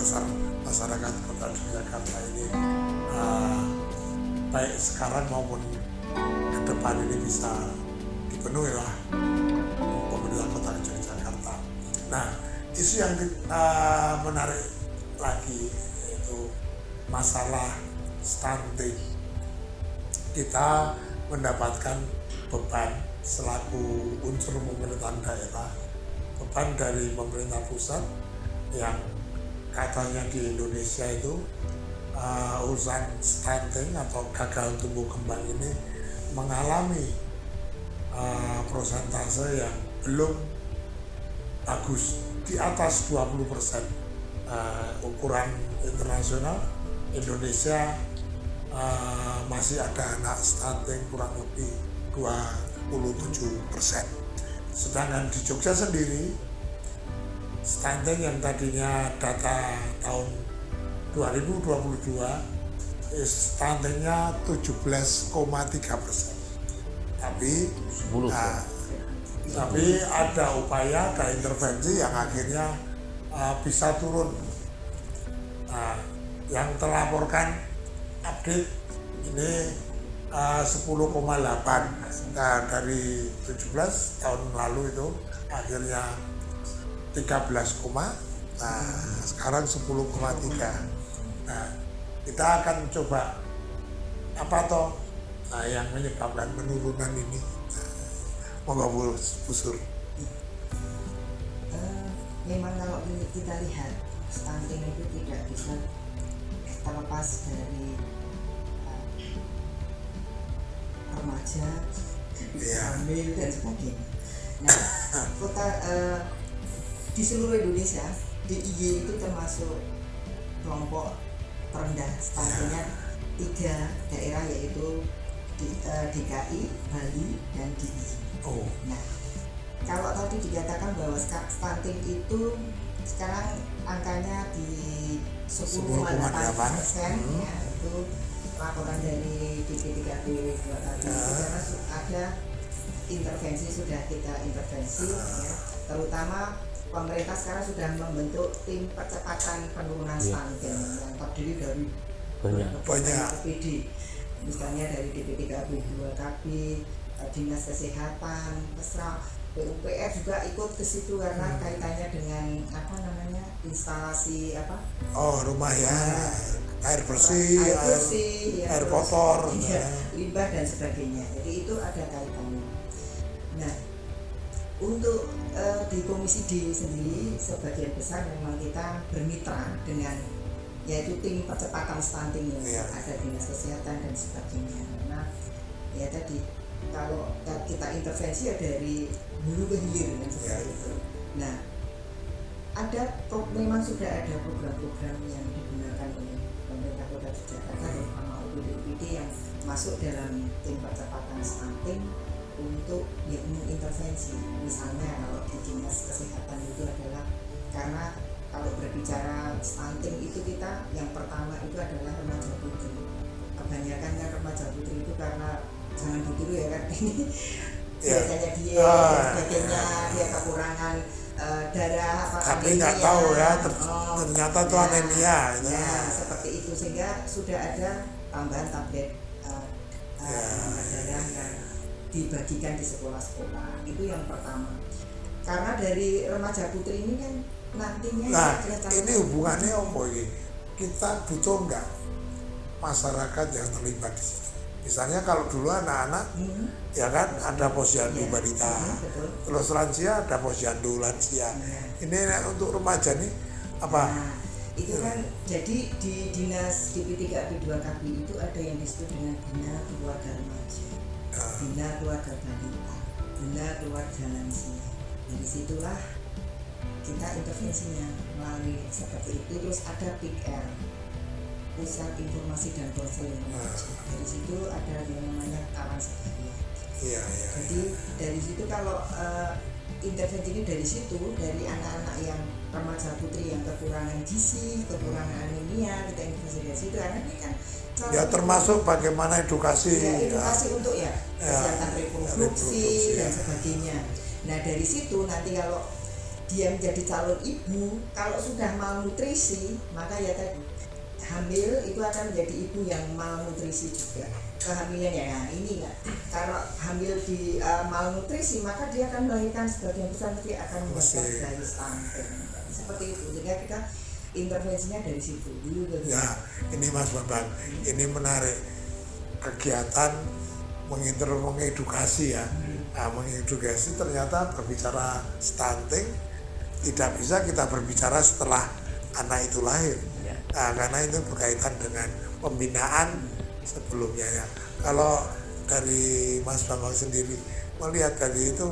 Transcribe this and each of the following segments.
besar masyarakat Kota Yogyakarta ini baik sekarang maupun ke depan ini bisa dipenuhi lah pemerintah Kota Yogyakarta. Nah, isu yang menarik lagi yaitu masalah stunting. Kita mendapatkan beban selaku unsur pemerintahan daerah, beban dari pemerintah pusat yang katanya di Indonesia itu urusan stunting atau gagal tumbuh kembang ini mengalami persentase yang belum bagus, di atas 20%. Ukuran internasional Indonesia masih ada anak stunting kurang lebih 27%. Sedangkan di Jogja sendiri stunting yang tadinya data tahun 2022 stuntingnya 17,3%. Tapi ada upaya, ada intervensi yang akhirnya bisa turun. Yang terlaporkan update ini 10,8. Dari 17 tahun lalu itu akhirnya 13, sekarang 10,3. Nah, kita akan coba apa toh yang menyebabkan penurunan ini. Moga busur. Memang kalau kita lihat stunting itu tidak bisa terlepas dari remaja, hamil dan sebagainya. Nah, kota di seluruh Indonesia, DIY itu termasuk kelompok terendah stuntingnya 3 daerah, yaitu DKI, Bali, dan DIY. Nah, kalau tadi dikatakan bahwa stunting itu sekarang angkanya di 10,8%, ya, itu laporan dari DP3B 2 kali. Karena ada intervensi, sudah kita intervensi, ya, terutama pemerintah sekarang sudah membentuk tim percepatan penurunan stunting yang terdiri dari banyak OPD, misalnya dari DP3B 2 KB, Dinas Kesehatan, PUPR juga ikut ke situ karena kaitannya dengan instalasi rumah ya, air bersih, air kotor, limbah dan sebagainya. Jadi itu ada kaitannya. Nah, untuk di Komisi D sendiri sebagian besar memang kita bermitra dengan yaitu tim percepatan stunting yang ada Dinas Kesehatan dan sebagainya. Karena ya tadi kalau kita intervensi ya dari hulu ke hilir dan seperti itu. Nah, memang sudah ada program-program yang digunakan oleh pemerintah Kota Yogyakarta terutama OPD yang masuk dalam tim percepatan stunting untuk mengintervensi. Misalnya kalau di Dinas Kesehatan itu adalah karena kalau berbicara stunting itu kita yang pertama itu adalah remaja putri. Kebanyakan kan remaja putri itu karena jangan ditiru ya kan ini biasanya dia dan sebagainya, dia kekurangan darah tapi nggak tahu ya ternyata itu anemia ya seperti itu, sehingga sudah ada tambahan tablet darah yang dibagikan di sekolah-sekolah. Itu yang pertama, karena dari remaja putri ini kan nantinya ini hubungannya ini kita butuh nggak masyarakat yang terlibat di situ. Misalnya kalau dulu anak-anak ya kan ada posyandu balita, terus lansia ada posyandu lansia. Ini untuk remaja nih apa? Itu kan jadi di Dinas DP3B 2 KB itu ada yang disebut dengan Bina Keluarga Remaja, Bina Keluarga Balita, Bina Keluarga Lansia. Dari situlah kita intervensinya melalui seperti itu. Terus ada PIKR, Pusat Informasi dan Konseling. Dari situ ada yang namanya kawan sebaya. Jadi dari situ kalau intervensi ini dari situ, dari anak-anak yang remaja putri yang kekurangan gizi, kekurangan anemia, kita intervensi dari situ. Karena ini kan ya termasuk bagaimana edukasi untuk kesehatan reproduksi dan sebagainya. Nah dari situ nanti kalau dia menjadi calon ibu, kalau sudah malnutrisi, maka ya tadi hamil itu akan menjadi ibu yang malnutrisi juga. Kehamilan ya ini ya. Kalau hamil di malnutrisi, maka dia akan melahirkan sebagian besar nanti akan mendapatkan bayi stunting. Seperti itu. Sehingga kita intervensinya dari situ dulu. Ya, ini Mas Bambang, ini menarik kegiatan mengedukasi ya. Nah, mengedukasi ternyata berbicara stunting tidak bisa kita berbicara setelah anak itu lahir. Nah, karena itu berkaitan dengan pembinaan sebelumnya ya. Kalau dari Mas Bambang sendiri melihat dari itu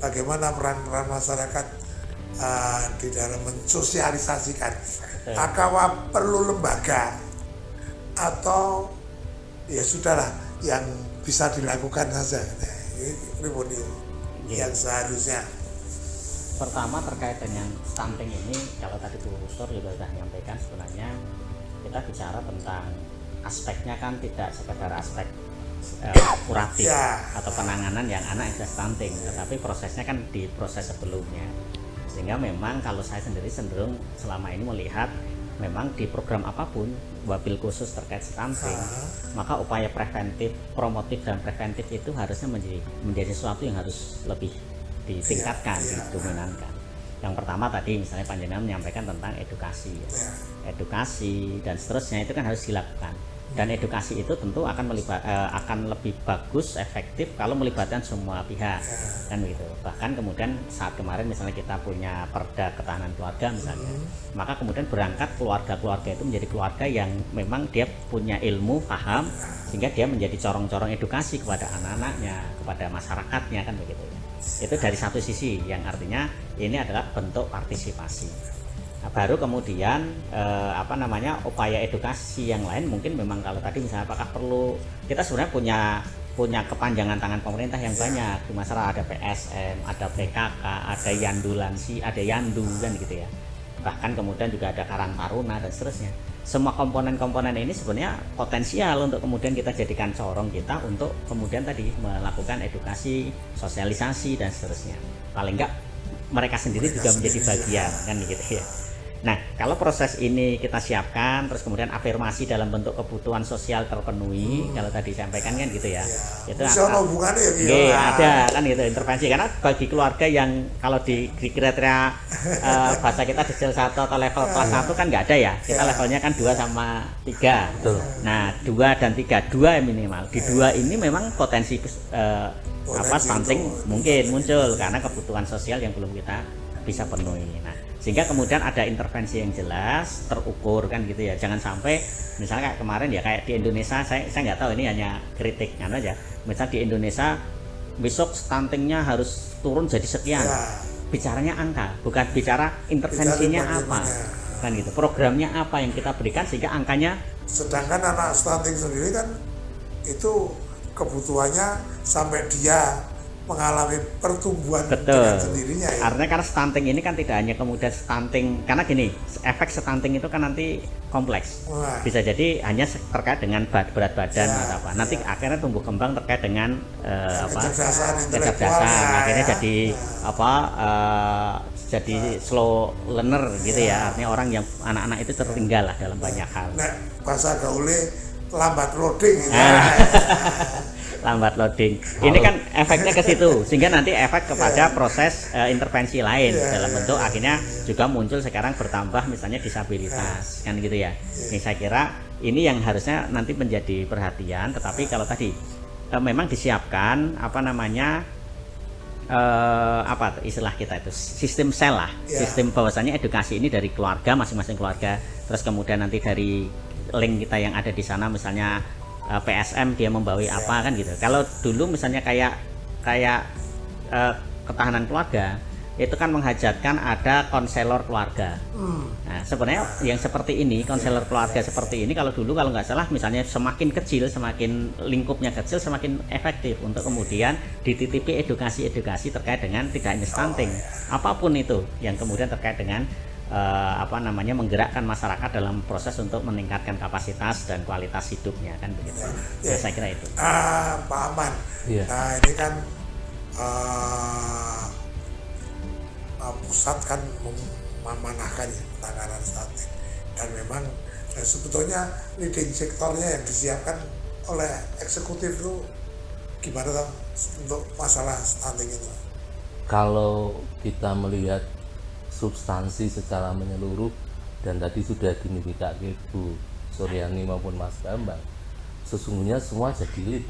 bagaimana peran-peran masyarakat di dalam mensosialisasikan, apakah perlu lembaga atau ya sudahlah yang bisa dilakukan saja. Nah, ini yang seharusnya. Pertama terkait dengan stunting ini, kalau tadi Bu Rustor juga sudah menyampaikan, sebenarnya kita bicara tentang aspeknya kan tidak sekedar aspek kuratif atau penanganan yang anak yang sudah stunting, tetapi prosesnya kan di proses sebelumnya. Sehingga memang kalau saya sendiri cenderung selama ini melihat memang di program apapun, wabil khusus terkait stunting, maka upaya preventif, promotif dan preventif itu harusnya menjadi sesuatu yang harus lebih ditingkatkan, didominankan. Yang pertama tadi misalnya panjenengan menyampaikan tentang edukasi, edukasi dan seterusnya itu kan harus dilakukan. Dan edukasi itu tentu akan lebih bagus, efektif kalau melibatkan semua pihak, kan begitu. Bahkan kemudian saat kemarin misalnya kita punya Perda Ketahanan Keluarga misalnya, maka kemudian berangkat keluarga-keluarga itu menjadi keluarga yang memang dia punya ilmu, paham, sehingga dia menjadi corong-corong edukasi kepada anak-anaknya, kepada masyarakatnya, kan begitu ya. Itu dari satu sisi yang artinya ini adalah bentuk partisipasi. Nah, baru kemudian upaya edukasi yang lain mungkin memang kalau tadi misalnya apakah perlu, kita sebenarnya punya kepanjangan tangan pemerintah yang banyak di masyarakat, ada PSM, ada PKK, ada Yandulansi, ada Yandu kan gitu ya. Bahkan kemudian juga ada Karang Taruna dan seterusnya. Semua komponen-komponen ini sebenarnya potensial untuk kemudian kita jadikan corong kita untuk kemudian tadi melakukan edukasi, sosialisasi dan seterusnya. Paling enggak mereka sendiri juga menjadi bagian kan gitu ya. Nah, kalau proses ini kita siapkan, terus kemudian afirmasi dalam bentuk kebutuhan sosial terpenuhi, kalau tadi disampaikan kan gitu ya. Itu ada kan gitu intervensi, karena bagi keluarga yang kalau di kriteria bahasa kita di skill 1 atau level kelas 1 kan nggak ada ya. Kita levelnya kan 2 sama 3. Betul. Nah, 2 dan 3, 2 minimal. Di 2 ini memang potensi stunting mungkin muncul karena kebutuhan sosial yang belum kita bisa penuhi. Nah, sehingga kemudian ada intervensi yang jelas, terukur kan gitu ya. Jangan sampai misalnya kayak kemarin ya, kayak di Indonesia, saya nggak tahu, ini hanya kritik aja. Misalnya di Indonesia besok stuntingnya harus turun jadi sekian. Bicaranya angka, bukan bicara intervensinya apa. Kan gitu. Programnya apa yang kita berikan sehingga angkanya. Sedangkan anak stunting sendiri kan itu kebutuhannya sampai dia mengalami pertumbuhan dengan sendirinya ya. Artinya karena stunting ini kan tidak hanya kemudian stunting, karena gini, efek stunting itu kan nanti kompleks. Bisa jadi hanya terkait dengan berat badan atau apa. Nanti akhirnya tumbuh kembang terkait dengan kecerdasan, akhirnya jadi jadi slow learner gitu ya. Artinya orang yang anak-anak itu tertinggal lah dalam banyak hal. Nah, bahasa gaulnya lambat loading gitu. Lambat loading. Ini kan efeknya ke situ, sehingga nanti efek kepada proses intervensi lain dalam bentuk akhirnya juga muncul sekarang bertambah misalnya disabilitas kan gitu ya. Ini saya kira ini yang harusnya nanti menjadi perhatian, tetapi kalau tadi memang disiapkan istilah kita itu sistem sel lah, sistem bahwasanya edukasi ini dari keluarga, masing-masing keluarga, terus kemudian nanti dari link kita yang ada di sana misalnya PSM dia membawa apa kan gitu. Kalau dulu misalnya kayak ketahanan keluarga itu kan menghajatkan ada konselor keluarga. Nah, sebenarnya yang seperti ini, konselor keluarga seperti ini kalau dulu kalau nggak salah misalnya semakin kecil, semakin lingkupnya kecil, semakin efektif untuk kemudian dititipi edukasi terkait dengan tidak hanya stunting, apapun itu yang kemudian terkait dengan menggerakkan masyarakat dalam proses untuk meningkatkan kapasitas dan kualitas hidupnya kan begitu. Ya, saya kira itu. Pak Aman. Nah, ini kan pusat kan memanahkan ya, penanganan stunting, dan memang sebetulnya leading sektornya yang disiapkan oleh eksekutif itu gimana toh untuk masalah stunting itu? Kalau kita melihat substansi secara menyeluruh, dan tadi sudah dimiliki Bu Suryani maupun Mas Bambang, sesungguhnya semua jadi lead,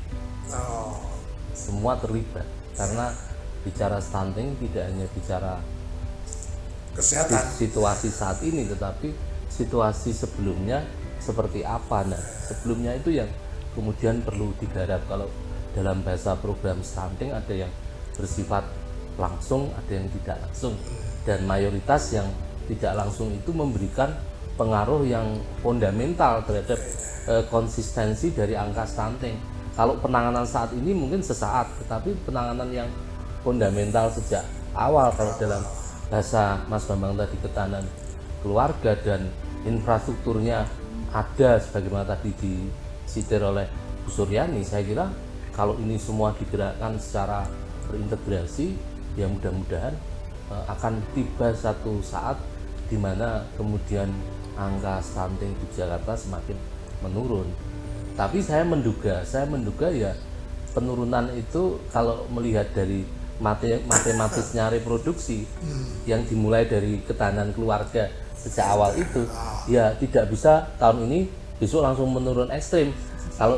semua terlibat, karena bicara stunting tidak hanya bicara Kesehatan. situasi saat ini, tetapi situasi sebelumnya seperti apa. Nah, sebelumnya itu yang kemudian perlu digarap. Kalau dalam bahasa program stunting ada yang bersifat langsung, ada yang tidak langsung, dan mayoritas yang tidak langsung itu memberikan pengaruh yang fundamental terhadap konsistensi dari angka stunting. Kalau penanganan saat ini mungkin sesaat, tetapi penanganan yang fundamental sejak awal, kalau dalam bahasa Mas Bambang tadi, ketahanan keluarga dan infrastrukturnya ada sebagaimana tadi disitir oleh Bu Suryani. Saya kira kalau ini semua digerakkan secara berintegrasi, ya mudah-mudahan akan tiba satu saat di mana kemudian angka stunting di Jakarta semakin menurun. Tapi saya menduga ya penurunan itu kalau melihat dari matematisnya reproduksi yang dimulai dari ketahanan keluarga sejak awal itu, ya tidak bisa tahun ini besok langsung menurun ekstrim kalau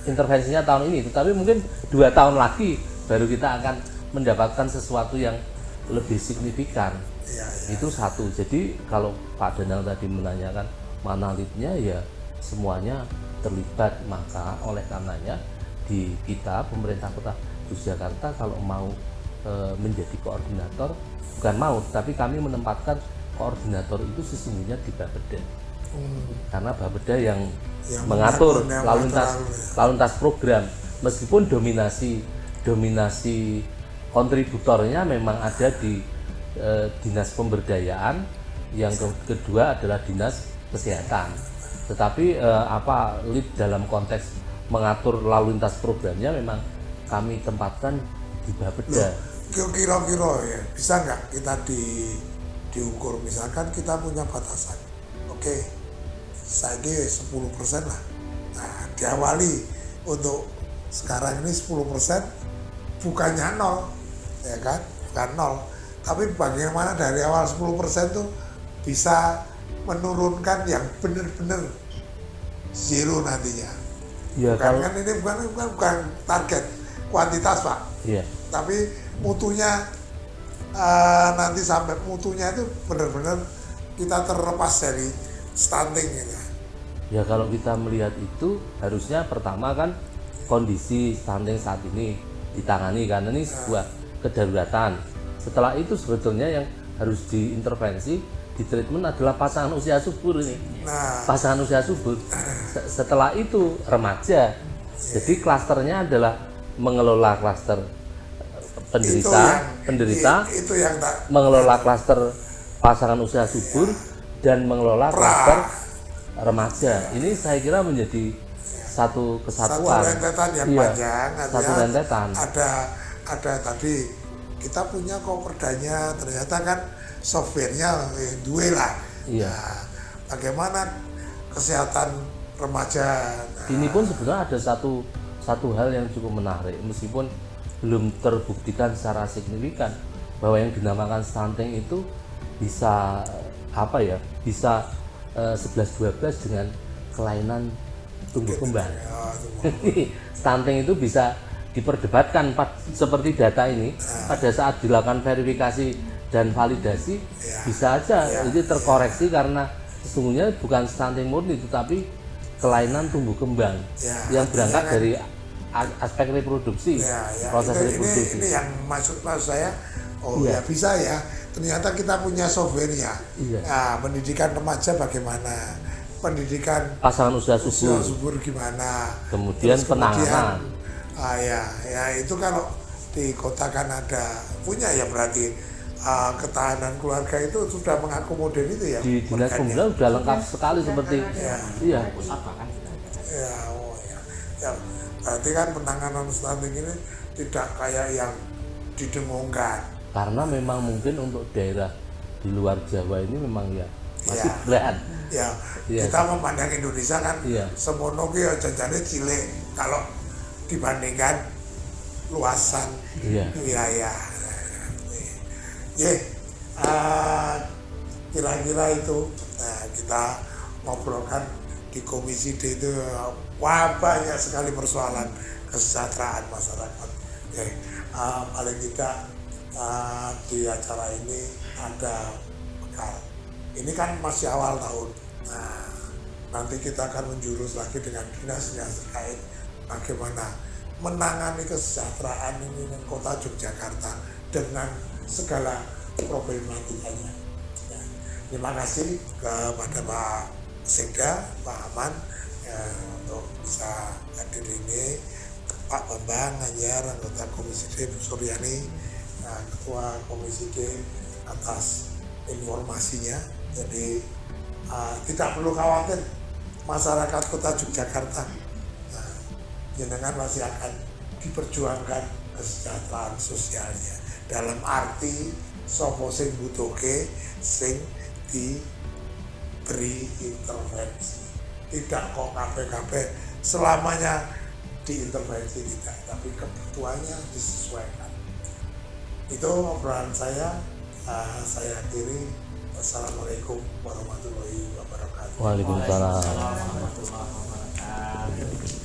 intervensinya tahun ini, tetapi mungkin 2 tahun lagi baru kita akan mendapatkan sesuatu yang lebih signifikan. Itu satu. Jadi kalau Pak Danang tadi menanyakan mana leadnya, ya semuanya terlibat. Maka oleh karenanya di kita pemerintah Kota Yogyakarta kalau mau menjadi koordinator, bukan mau, tapi kami menempatkan koordinator itu sesungguhnya di Bapeda, karena Bapeda yang mengatur lalu lintas program, meskipun dominasi kontributornya memang ada di dinas pemberdayaan, yang kedua adalah dinas kesehatan, tetapi lead dalam konteks mengatur lalu lintas programnya memang kami tempatkan di Bapeda. Kira-kira ya bisa nggak kita diukur, misalkan kita punya batasan, oke, saya 10% lah. Nah, diawali untuk sekarang ini 10%, bukannya 0, ya kan, bukan 0, tapi bagaimana dari awal 10% tuh bisa menurunkan yang benar-benar zero nantinya. Ya, kan ini bukan target kuantitas Pak, tapi mutunya nanti sampai mutunya itu benar-benar kita terlepas dari stunting gitu. Ya kalau kita melihat itu harusnya pertama kan kondisi stunting saat ini ditangani, karena ini sebuah kedaruratan. Setelah itu sebetulnya yang harus diintervensi, di treatment adalah pasangan usia subur ini. Pasangan usia subur. Setelah itu remaja. Jadi klasternya adalah mengelola klaster penderita, mengelola klaster pasangan usia subur, dan mengelola klaster remaja. Ini saya kira menjadi satu kesatuan. Satu rentetan yang panjang. Satu rentetan. Ada tadi kita punya koperdanya, ternyata kan softwarenya dua lah. Nah, bagaimana kesehatan remaja? Ini pun sebenarnya ada satu hal yang cukup menarik, meskipun belum terbuktikan secara signifikan bahwa yang dinamakan stunting itu bisa bisa 11-12 dengan kelainan tumbuh kembang. Stunting itu bisa diperdebatkan seperti data ini pada saat dilakukan verifikasi dan validasi, bisa aja itu terkoreksi karena sesungguhnya bukan stunting murni, tetapi kelainan tumbuh kembang yang berangkat dari aspek reproduksi, proses reproduksi. Ini yang maksud saya, ya bisa ya. Ternyata kita punya softwarenya. Nah, pendidikan remaja bagaimana? Pendidikan pasangan usia subur gimana? Kemudian penanganan. Ya itu kalau di kota kan ada punya ya, berarti ketahanan keluarga itu sudah mengakomodir itu ya. Di dinas pemberdayaan sudah lengkap sekali seperti berarti kan penanganan stunting ini tidak kayak yang didengungkan. karena memang mungkin untuk daerah di luar Jawa ini memang ya masih Ya. berat. Ya, Iya. kita memandang Indonesia kan Iya. semono ki ya janjane cilik kalau dibandingkan luasan Iya. wilayah. Kira-kira itu kita ngobrolkan di Komisi D itu wah banyak sekali persoalan kesejahteraan masyarakat. Paling tidak di acara ini ada bekal. Ini kan masih awal tahun. Nah, nanti kita akan menjurus lagi dengan dinas-dinas terkait bagaimana menangani kesejahteraan ini di Kota Yogyakarta dengan segala problematikanya. Ya, terima kasih kepada Pak Sekda, Pak Aman untuk bisa hadir ini, Pak Bambang Anyar, anggota Komisi D, Bu Suryani, Ketua Komisi D atas informasinya. Jadi tidak perlu khawatir masyarakat Kota Yogyakarta, jenengan masih akan diperjuangkan kesejahteraan sosialnya dalam arti sopo sing butuhke sing diberi intervensi. Tidak kok kabeh selamanya diintervensi, tidak, tapi kebutuhannya disesuaikan. Itu obrolan saya akhiri. Wassalamualaikum warahmatullahi wabarakatuh. Waalaikumsalam. Waalaikumsalam warahmatullahi wabarakatuh.